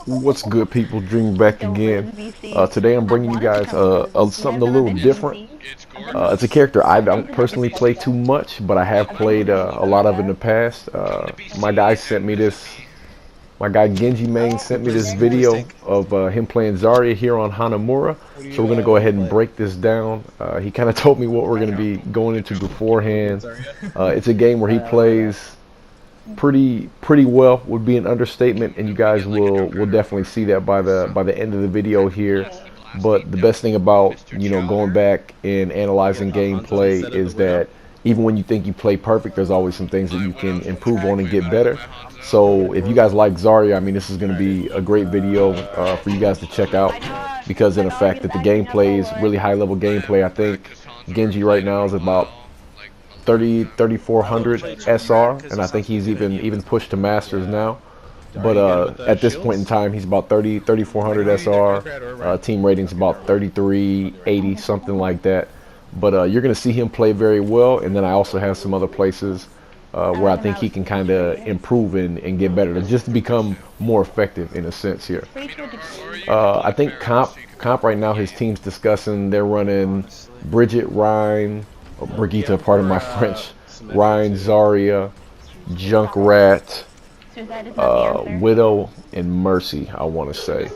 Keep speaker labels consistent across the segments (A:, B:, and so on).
A: What's good, people? Dream back again. Today I'm bringing you guys something a little different. It's a character I don't personally play too much, but I have played a lot of in the past. My guy sent me this. My guy Genji Mainn sent me this video of him playing Zarya here on Hanamura. So we're gonna go ahead and break this down. He kind of told me what we're gonna be going into beforehand. It's a game where he plays pretty well would be an understatement, and you guys will definitely see that by the end of the video here. But the best thing about going back and analyzing gameplay is that even when you think you play perfect, there's always some things that you can improve on and get better. So if you guys like Zarya, I mean, this is going to be a great video for you guys to check out, because in the fact that the gameplay is really high level gameplay. I think Genji right now is about 3400 SR, and I think he's even pushed to Masters now. But at this point in time, he's about 3400 SR. Team rating's about 3380, something like that. But you're going to see him play very well, and then I also have some other places where I think he can kind of improve and get better, to just become more effective in a sense here. I think comp right now, his team's discussing, they're running Bridget, Ryan, Brigitte, pardon my French, Ryan, Zarya, Junkrat, Widow, and Mercy, I want to say.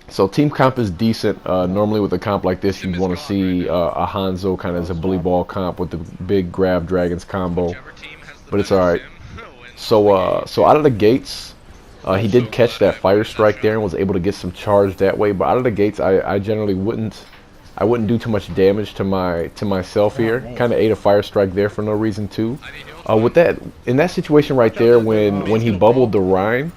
A: So team comp is decent. Normally with a comp like this, you'd want to see a Hanzo kind of as a bully ball comp with the big grab dragons combo, but it's alright. So out of the gates, he did catch that fire strike there and was able to get some charge that way. But out of the gates, I generally wouldn't do too much damage to myself here. Kind of ate a fire strike there for no reason too. With that, in that situation right there, when he bubbled the Rhine,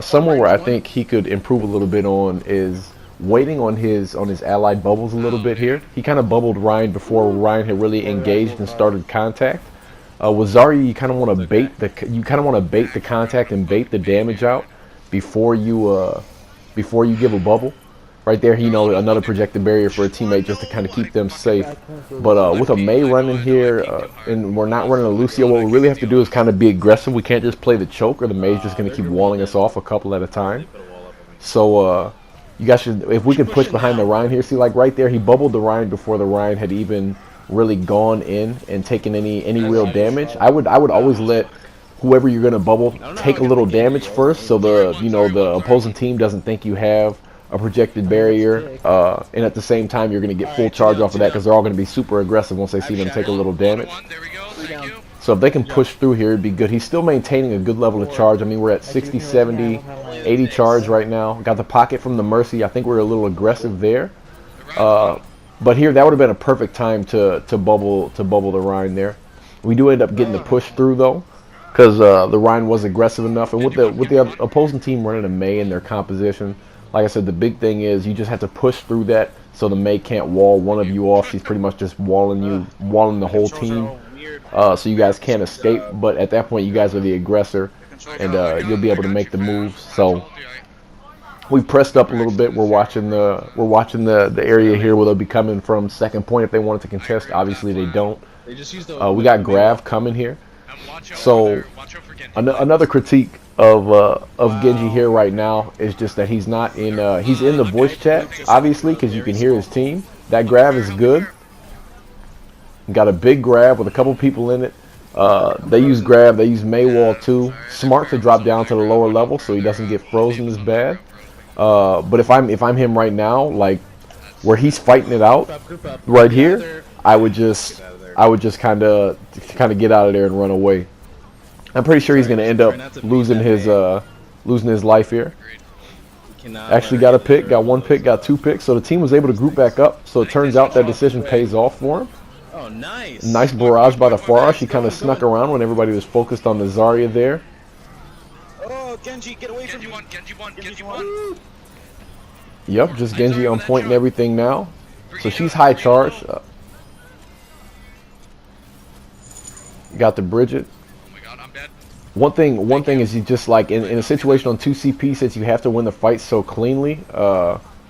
A: somewhere where I think he could improve a little bit on is waiting on his allied bubbles a little bit here. He kind of bubbled Rhine before Rhine had really engaged and started contact. With Zarya, you kind of want to bait the contact and bait the damage out before you give a bubble. Right there, another projected barrier for a teammate just to kind of keep them safe. But with a Mei running here, and we're not running a Lucio, what we really have to do is kind of be aggressive. We can't just play the choke, or the Mei's just going to keep walling us off a couple at a time. So you guys should, if we can push behind the Rhine here, see, like right there, he bubbled the Rhine before the Rhine had even really gone in and taken any real damage. I would always let whoever you're going to bubble take a little damage first, so the opposing team doesn't think you have a projected barrier, and at the same time you're going to get full charge off of that, because they're all going to be super aggressive once they see them take a little damage. So if they can push through here, it'd be good. He's still maintaining a good level of charge. I mean, we're at 60, 70, 80 charge right now. Got the pocket from the Mercy. I think we're a little aggressive there. But here, that would have been a perfect time to bubble the Rhine there. We do end up getting the push through though, because the Rhine was aggressive enough, and with the opposing team running a Mei in their composition, like I said, the big thing is you just have to push through that, so the Mei can't wall one of you off. She's pretty much just walling the whole team, so you guys can't escape. But at that point, you guys are the aggressor, and you'll be able to make the moves. So we pressed up a little bit. We're watching the area here where they'll be coming from second point if they wanted to contest. Obviously, they don't. We got Grav coming here. So another critique of Genji here right now is just that he's not in he's in the voice chat, obviously, because you can hear his team. That grab is good. Got a big grab with a couple people in it. They use grab, they use Mei wall too. Smart to drop down to the lower level so he doesn't get frozen as bad. But if I'm him right now, like where he's fighting it out right here, I would just kind of get out of there and run away. I'm pretty sure he's going to end up losing his life here. Actually got a pick, got one pick, got two picks. So the team was able to group back up. So it turns out that decision pays off for him.
B: Oh, nice.
A: Nice barrage by the Farash. He kind of snuck around when everybody was focused on the Zarya there.
B: Oh, Genji, get away from me. Genji won.
A: Yep, just Genji on point and everything now. So she's high charge. Got the Bridget. One thing is, you just like in a situation on 2 CP, since you have to win the fight so cleanly,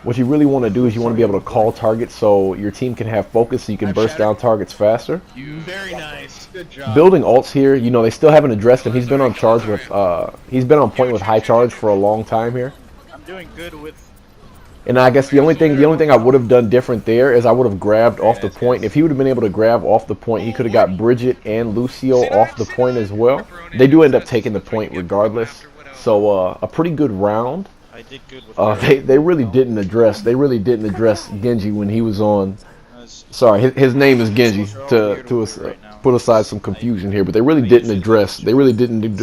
A: What you really want to do is you want to be able to call targets so your team can have focus so you can burst down targets faster.
B: Very nice. Good job.
A: Building ults here, you know, they still haven't addressed him. He's been on charge with, he's been on point with high charge for a long time here.
B: I'm doing good with.
A: And I guess the only thing I would have done different there is I would have grabbed off the point. If he would have been able to grab off the point, he could have got Bridget and Lucio off the point as well. They do end up taking the point regardless. So a pretty good round.
B: I did good with
A: they really didn't address Genji when he was on. Sorry, his name is Genji to put aside some confusion here, but they really didn't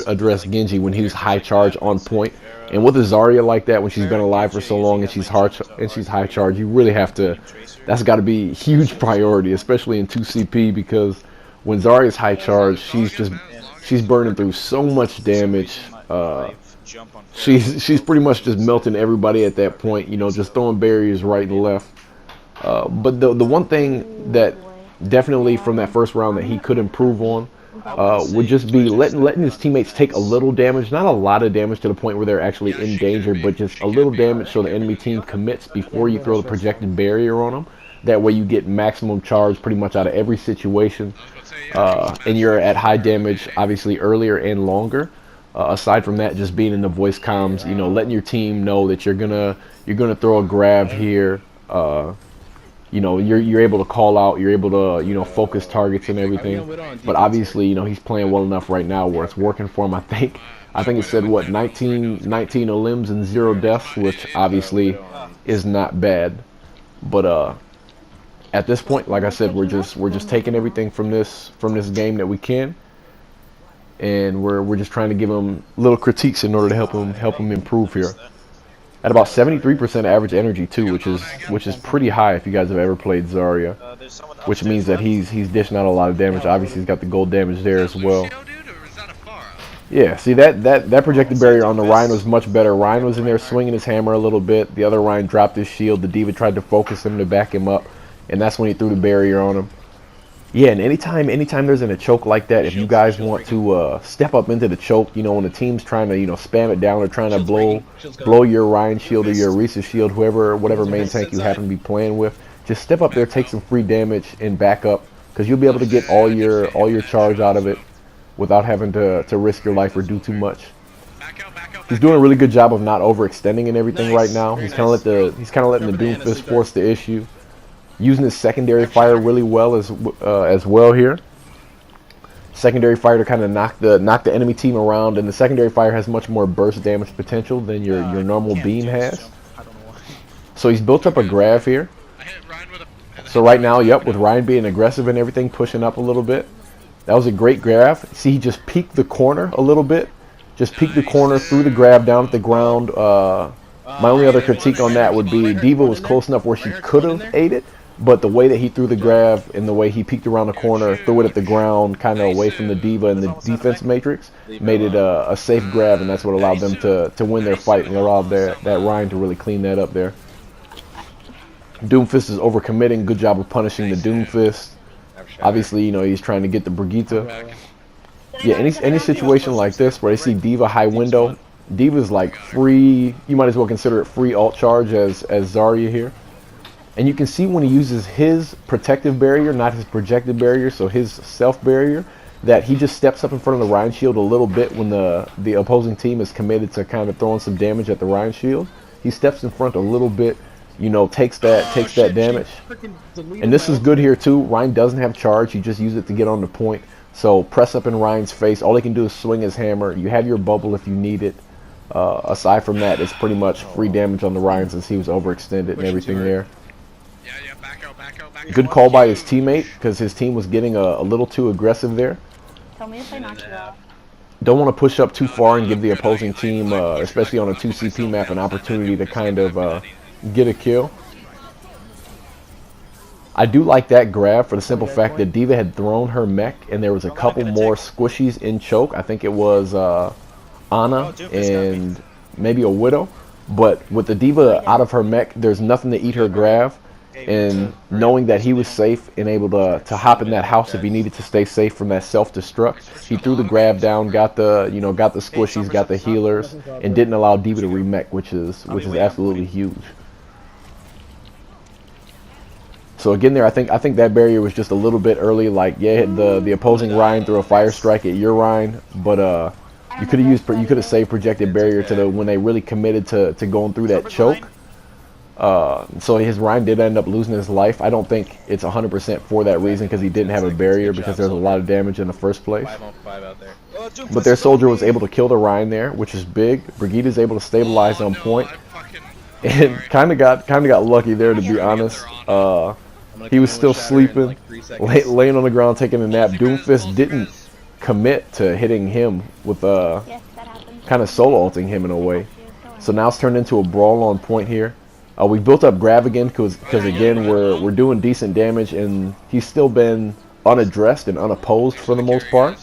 A: address Genji when he was high charge on point. And with a Zarya like that, when she's been alive for so long and she's high charge, you really have to. That's got to be a huge priority, especially in 2CP, because when Zarya's high charge, she's burning through so much damage. She's pretty much just melting everybody at that point. You know, just throwing barriers right and left. But the one thing that definitely from that first round that he could improve on would just be letting his teammates take a little damage, not a lot of damage to the point where they're actually in danger, but just a little damage so the enemy team commits before you throw the projected barrier on them. That way you get maximum charge pretty much out of every situation, and you're at high damage obviously earlier and longer. Aside from that, just being in the voice comms, you know, letting your team know that you're gonna throw a grab here. You know, you're able to call out, you're able to, you know, focus targets and everything. But obviously, you know, he's playing well enough right now where it's working for him. I think it said what 19 elims and 0 deaths, which obviously is not bad. But at this point, like I said, we're just taking everything from this game that we can, and we're just trying to give him little critiques in order to help him improve here. At about 73% average energy too, which is pretty high if you guys have ever played Zarya, which means that he's dishing out a lot of damage. Obviously, he's got the gold damage there as well. Yeah, see that projected barrier on the Rein was much better. Rein was in there swinging his hammer a little bit. The other Rein dropped his shield. The D.Va tried to focus him to back him up, and that's when he threw the barrier on him. Yeah, and anytime there's in a choke like that, if you guys want to step up into the choke, you know, when the team's trying to, you know, spam it down or trying to blow your Ryan shield or your Reese's shield, whatever main tank you happen to be playing with, just step up there, take some free damage, and back up, because you'll be able to get all your charge out of it without having to risk your life or do too much. He's doing a really good job of not overextending and everything right now. He's kind of letting the Doomfist force the issue. Using his secondary fire really well as well here. Secondary fire to kind of knock the enemy team around, and the secondary fire has much more burst damage potential than your normal beam has. So he's built up a grab here. So right now, yep, with Ryan being aggressive and everything, pushing up a little bit. That was a great grab. See, he just peeked the corner a little bit. Just peeked the corner, threw the grab down at the ground. My only other critique on that would be D.Va was close enough where she could have ate it. But the way that he threw the grab and the way he peeked around the corner, threw it at the ground, kind of away from the D.Va and the defense matrix, made it a safe grab, and that's what allowed them to win their fight and allowed that Ryan to really clean that up there. Doomfist is overcommitting. Good job of punishing the Doomfist. Obviously, you know, he's trying to get the Brigitte. Yeah, any situation like this where they see D.Va high window, D.Va's like free. You might as well consider it free alt charge as Zarya here. And you can see when he uses his protective barrier, not his projected barrier, so his self barrier, that he just steps up in front of the Ryan shield a little bit when the opposing team is committed to kind of throwing some damage at the Ryan shield. He steps in front a little bit, you know, takes that damage. And this is good here too. Ryan doesn't have charge. You just use it to get on the point. So press up in Ryan's face. All he can do is swing his hammer. You have your bubble if you need it. Aside from that, it's pretty much free damage on the Ryan since he was overextended and everything there. Good call by his teammate, because his team was getting a little too aggressive there.
C: Tell me if I knock you out.
A: Don't want to push up too far and give the opposing team, especially on a 2CP map, an opportunity to kind of get a kill. I do like that grab for the simple fact that D.Va had thrown her mech, and there was a couple more squishies in choke. I think it was Ana and maybe a Widow. But with the D.Va out of her mech, there's nothing to eat her grab. And knowing that he was safe and able to hop in that house if he needed to stay safe from that self-destruct, he threw the grab down, got the squishies, got the healers, and didn't allow D.Va to remech, which is absolutely huge. So again, there, I think that barrier was just a little bit early. Like, yeah, the opposing Ryan threw a fire strike at your Ryan, but you could have saved projected barrier to the when they really committed to going through that choke. So his Ryan did end up losing his life. I don't think it's 100% for that reason because he didn't have a barrier because there's a lot of damage in the first place. But their soldier was able to kill the Ryan there, which is big. Brigida's able to stabilize on point, and kind of got lucky there, to be honest. He was still sleeping, laying on the ground taking a nap. Doomfist didn't commit to hitting him with kind of solo ulting him in a way. So now it's turned into a brawl on point here. We built up Grav again because again we're doing decent damage, and he's still been unaddressed and unopposed for the most part.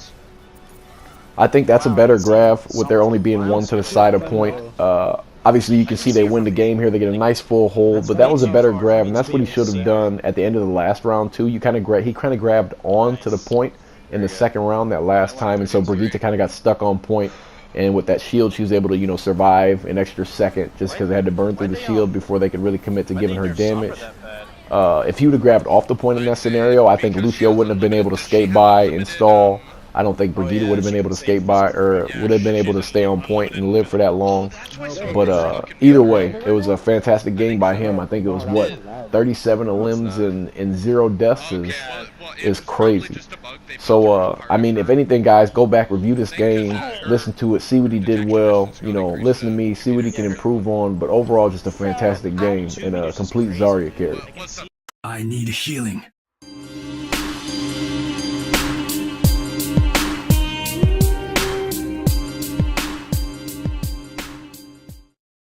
A: I think that's a better Grav with there only being one to the side of point. Obviously, you can see they win the game here. They get a nice full hold, but that was a better grab, and that's what he should have done at the end of the last round too. He kind of grabbed on to the point in the second round that last time, and so Brigitte kind of got stuck on point. And with that shield, she was able to, survive an extra second just because they had to burn through the shield before they could really commit to giving her damage. If he would have grabbed off the point in that scenario, I think Lucio wouldn't have been able to skate by, install. I don't think Brigitte would have been able to skate by or would have been able to stay on point and live for that long. But either way, it was a fantastic game by him. I think it was, 37 limbs and 0 deaths is crazy. So, I mean, if anything, guys, go back, review this game, listen to it, see what he did well, listen to me, see what he can improve on. But overall, just a fantastic game and a complete Zarya carry.
D: I need healing.